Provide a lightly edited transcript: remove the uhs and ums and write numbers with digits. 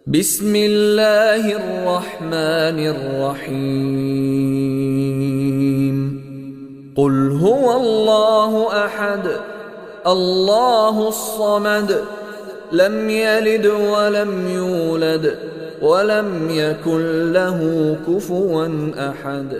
بسم الله الرحمن الرحيم. قل هو الله أحد الله الصمد لم يلد ولم يولد ولم يكن له كفوا أحد.